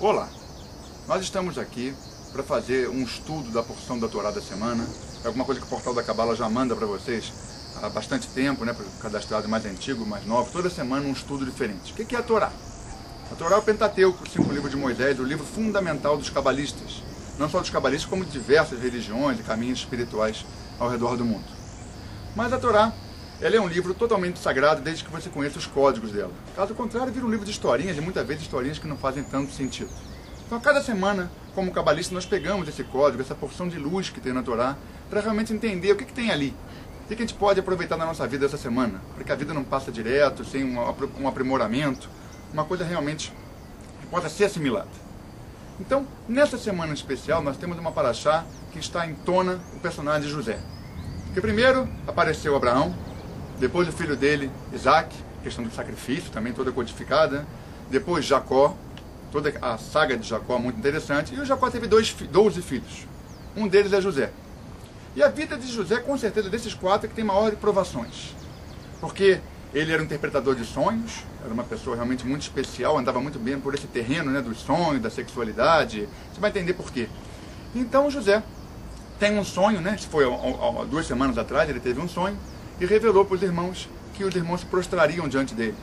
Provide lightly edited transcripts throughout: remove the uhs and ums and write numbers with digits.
Olá, nós estamos aqui para fazer um estudo da porção da Torá da semana. É alguma coisa que o Portal da Cabala já manda para vocês há bastante tempo, né, para o cadastrado mais antigo, mais novo. Toda semana um estudo diferente. O que é a Torá? A Torá é o Pentateuco, os 5 livros de Moisés, o livro fundamental dos cabalistas. Não só dos cabalistas, como de diversas religiões e caminhos espirituais ao redor do mundo. Mas a Torá, ela é um livro totalmente sagrado desde que você conheça os códigos dela. Caso contrário, vira um livro de historinhas, e muitas vezes historinhas que não fazem tanto sentido. Então, a cada semana, como cabalista, nós pegamos esse código, essa porção de luz que tem na Torá, para realmente entender o que tem ali. O que a gente pode aproveitar na nossa vida essa semana, para que a vida não passe direto, sem um aprimoramento, uma coisa realmente que possa ser assimilada. Então, nessa semana especial, nós temos uma paraxá que está em tona o personagem de José. Porque primeiro apareceu Abraão, depois o filho dele, Isaac, questão do sacrifício, também toda codificada, depois Jacó, toda a saga de Jacó muito interessante, e o Jacó teve 12 filhos. Um deles é José. E a vida de José, com certeza, desses 4 é que tem maior de provações. Porque ele era um interpretador de sonhos, era uma pessoa realmente muito especial, andava muito bem por esse terreno, né, dos sonhos, da sexualidade. Você vai entender por quê. Então José tem um sonho, né, foi há 2 semanas atrás, ele teve um sonho, e revelou para os irmãos que os irmãos se prostrariam diante dele,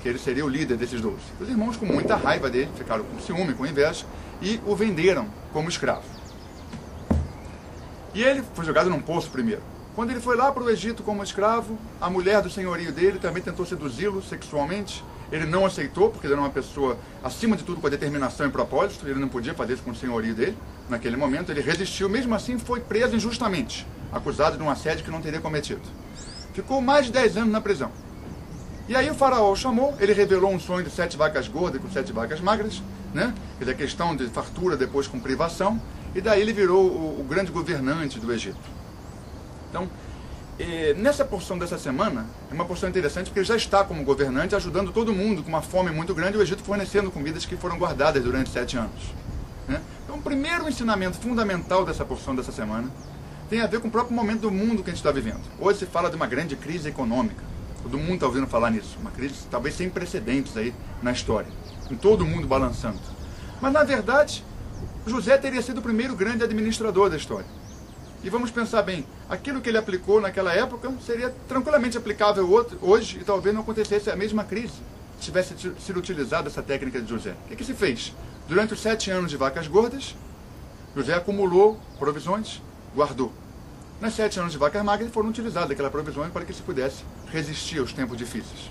que ele seria o líder desses 12. Os irmãos, com muita raiva dele, ficaram com ciúme, com inveja, e o venderam como escravo. E ele foi jogado num poço primeiro. Quando ele foi lá para o Egito como escravo, a mulher do senhorio dele também tentou seduzi-lo sexualmente. Ele não aceitou, porque ele era uma pessoa, acima de tudo, com a determinação e propósito. Ele não podia fazer isso com o senhorio dele. Naquele momento, ele resistiu. Mesmo assim, foi preso injustamente, acusado de um assédio que não teria cometido. Ficou mais de 10 anos na prisão. E aí o faraó o chamou, ele revelou um sonho de 7 vacas gordas com 7 vacas magras, né? Quer dizer, a questão de fartura depois com privação. E daí ele virou o grande governante do Egito. Então, nessa porção dessa semana, é uma porção interessante porque ele já está como governante, ajudando todo mundo com uma fome muito grande, e o Egito fornecendo comidas que foram guardadas durante 7 anos. Né? Então, o primeiro ensinamento fundamental dessa porção dessa semana tem a ver com o próprio momento do mundo que a gente está vivendo. Hoje se fala de uma grande crise econômica. Todo mundo está ouvindo falar nisso. Uma crise talvez sem precedentes aí na história. Com todo mundo balançando. Mas, na verdade, José teria sido o primeiro grande administrador da história. E vamos pensar bem, aquilo que ele aplicou naquela época seria tranquilamente aplicável hoje e talvez não acontecesse a mesma crise se tivesse sido utilizada essa técnica de José. O que se fez? Durante os 7 anos de vacas gordas, José acumulou provisões, guardou. Nas 7 anos de vacas magras foram utilizadas aquelas provisões para que se pudesse resistir aos tempos difíceis.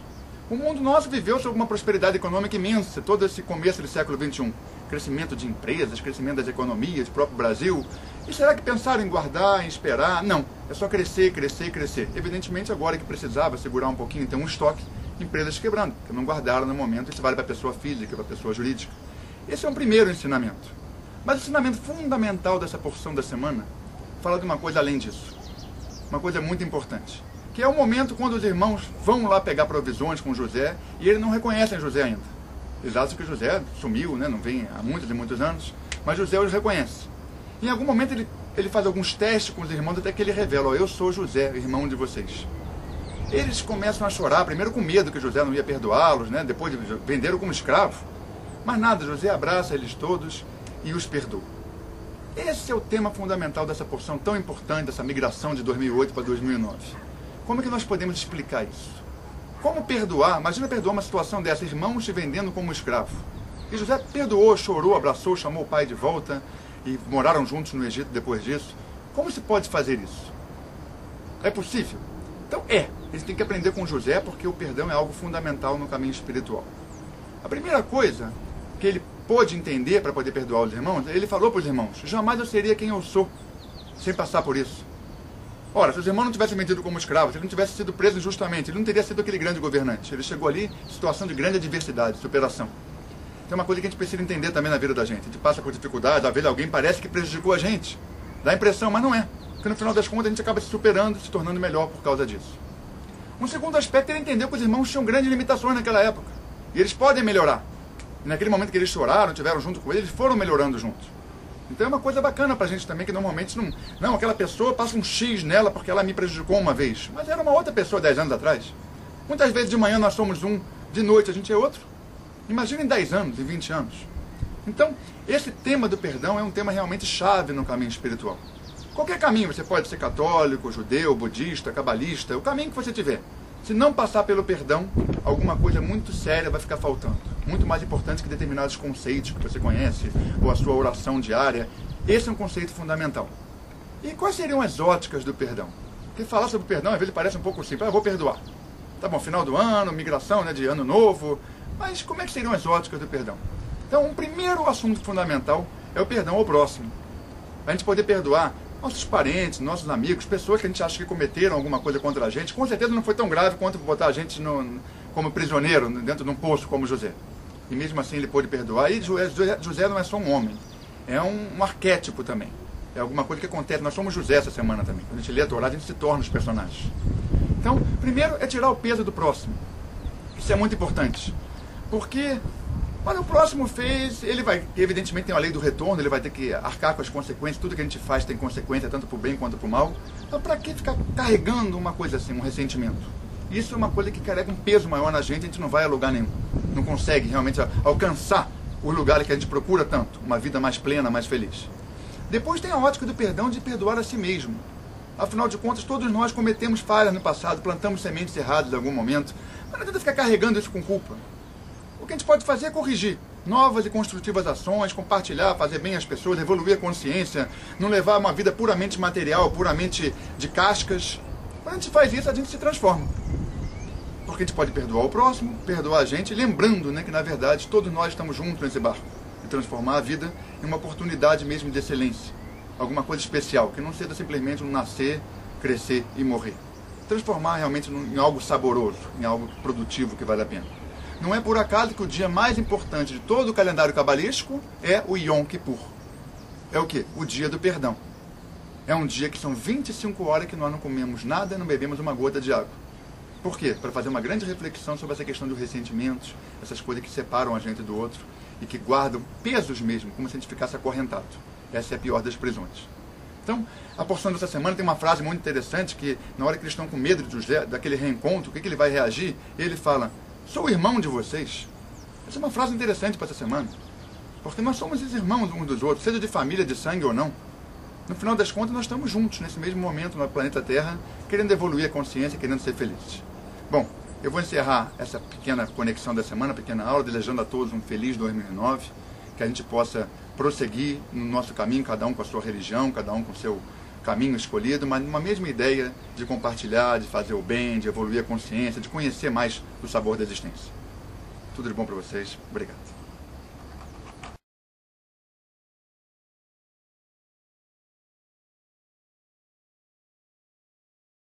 O mundo nosso viveu sob uma prosperidade econômica imensa, todo esse começo do século XXI. Crescimento de empresas, crescimento das economias, do próprio Brasil. E será que pensaram em guardar, em esperar? Não, é só crescer, crescer, crescer. Evidentemente, agora que precisava segurar um pouquinho, ter um estoque, empresas quebrando, que não guardaram no momento. Isso vale para a pessoa física, para a pessoa jurídica. Esse é um primeiro ensinamento. Mas o ensinamento fundamental dessa porção da semana fala de uma coisa além disso. Uma coisa muito importante. Que é o momento quando os irmãos vão lá pegar provisões com José e eles não reconhecem José ainda. Eles acham que José sumiu, né? Não vem há muitos e muitos anos, mas José os reconhece. Em algum momento ele faz alguns testes com os irmãos até que ele revela: eu sou José, irmão de vocês. Eles começam a chorar, primeiro com medo que José não ia perdoá-los, né? Depois venderam como escravo. Mas nada, José abraça eles todos e os perdoa. Esse é o tema fundamental dessa porção tão importante, dessa migração de 2008 para 2009. Como é que nós podemos explicar isso? Como perdoar? Imagina perdoar uma situação dessa, irmãos te vendendo como escravo. E José perdoou, chorou, abraçou, chamou o pai de volta e moraram juntos no Egito depois disso. Como se pode fazer isso? É possível? Então eles têm que aprender com José porque o perdão é algo fundamental no caminho espiritual. A primeira coisa que ele pôde entender para poder perdoar os irmãos, ele falou para os irmãos: jamais eu seria quem eu sou sem passar por isso. Ora, se os irmãos não tivessem vendido como escravos, se ele não tivesse sido preso injustamente, ele não teria sido aquele grande governante. Ele chegou ali em situação de grande adversidade, superação. Tem uma coisa que a gente precisa entender também na vida da gente. A gente passa por dificuldade, às vezes alguém parece que prejudicou a gente. Dá a impressão, mas não é. Porque no final das contas a gente acaba se superando, se tornando melhor por causa disso. Um segundo aspecto é ele entender que os irmãos tinham grandes limitações naquela época. E eles podem melhorar. E naquele momento que eles choraram, estiveram junto com ele, eles foram melhorando juntos. Então é uma coisa bacana pra gente também, que normalmente não, aquela pessoa passa um X nela porque ela me prejudicou uma vez. Mas era uma outra pessoa 10 anos atrás. Muitas vezes de manhã nós somos um, de noite a gente é outro. Imagina em 10 anos, em 20 anos. Então, esse tema do perdão é um tema realmente chave no caminho espiritual. Qualquer caminho, você pode ser católico, judeu, budista, cabalista, o caminho que você tiver. Se não passar pelo perdão, alguma coisa muito séria vai ficar faltando. Muito mais importante que determinados conceitos que você conhece, ou a sua oração diária. Esse é um conceito fundamental. E quais seriam as óticas do perdão? Porque falar sobre o perdão, às vezes, parece um pouco simples. Eu vou perdoar. Tá bom, final do ano, migração, né, de ano novo. Mas como é que seriam as óticas do perdão? Então, um primeiro assunto fundamental é o perdão ao próximo. A gente poder perdoar nossos parentes, nossos amigos, pessoas que a gente acha que cometeram alguma coisa contra a gente, com certeza não foi tão grave quanto botar a gente como prisioneiro dentro de um poço como José. E mesmo assim ele pôde perdoar. E José não é só um homem, é um arquétipo também. É alguma coisa que acontece. Nós somos José essa semana também. Quando a gente lê a Torá, a gente se torna os personagens. Então, primeiro é tirar o peso do próximo. Isso é muito importante. Porque, olha, o próximo fez, ele vai, evidentemente tem a lei do retorno, ele vai ter que arcar com as consequências, tudo que a gente faz tem consequência, tanto para o bem quanto para o mal. Então, para que ficar carregando uma coisa assim, um ressentimento? Isso é uma coisa que carrega um peso maior na gente, a gente não vai a lugar nenhum. Não consegue realmente alcançar os lugares que a gente procura tanto, uma vida mais plena, mais feliz. Depois tem a ótica do perdão de perdoar a si mesmo. Afinal de contas, todos nós cometemos falhas no passado, plantamos sementes erradas em algum momento, mas não adianta ficar carregando isso com culpa. O que a gente pode fazer é corrigir novas e construtivas ações, compartilhar, fazer bem as pessoas, evoluir a consciência, não levar uma vida puramente material, puramente de cascas. Quando a gente faz isso, a gente se transforma. Porque a gente pode perdoar o próximo, perdoar a gente, lembrando, né, que na verdade todos nós estamos juntos nesse barco, de transformar a vida em uma oportunidade mesmo de excelência, alguma coisa especial, que não seja simplesmente um nascer, crescer e morrer. Transformar realmente em algo saboroso, em algo produtivo que vale a pena. Não é por acaso que o dia mais importante de todo o calendário cabalístico é o Yom Kippur. É o quê? O dia do perdão. É um dia que são 25 horas que nós não comemos nada e não bebemos uma gota de água. Por quê? Para fazer uma grande reflexão sobre essa questão dos ressentimentos, essas coisas que separam a gente do outro e que guardam pesos mesmo, como se a gente ficasse acorrentado. Essa é a pior das prisões. Então, a porção dessa semana tem uma frase muito interessante que, na hora que eles estão com medo de José, daquele reencontro, o que ele vai reagir? Ele fala: sou irmão de vocês. Essa é uma frase interessante para essa semana. Porque nós somos os irmãos uns dos outros, seja de família, de sangue ou não. No final das contas, nós estamos juntos, nesse mesmo momento, no planeta Terra, querendo evoluir a consciência, querendo ser felizes. Bom, eu vou encerrar essa pequena conexão da semana, pequena aula, desejando a todos um feliz 2009, que a gente possa prosseguir no nosso caminho, cada um com a sua religião, cada um com o seu caminho escolhido, mas numa mesma ideia de compartilhar, de fazer o bem, de evoluir a consciência, de conhecer mais do sabor da existência. Tudo de bom para vocês. Obrigado.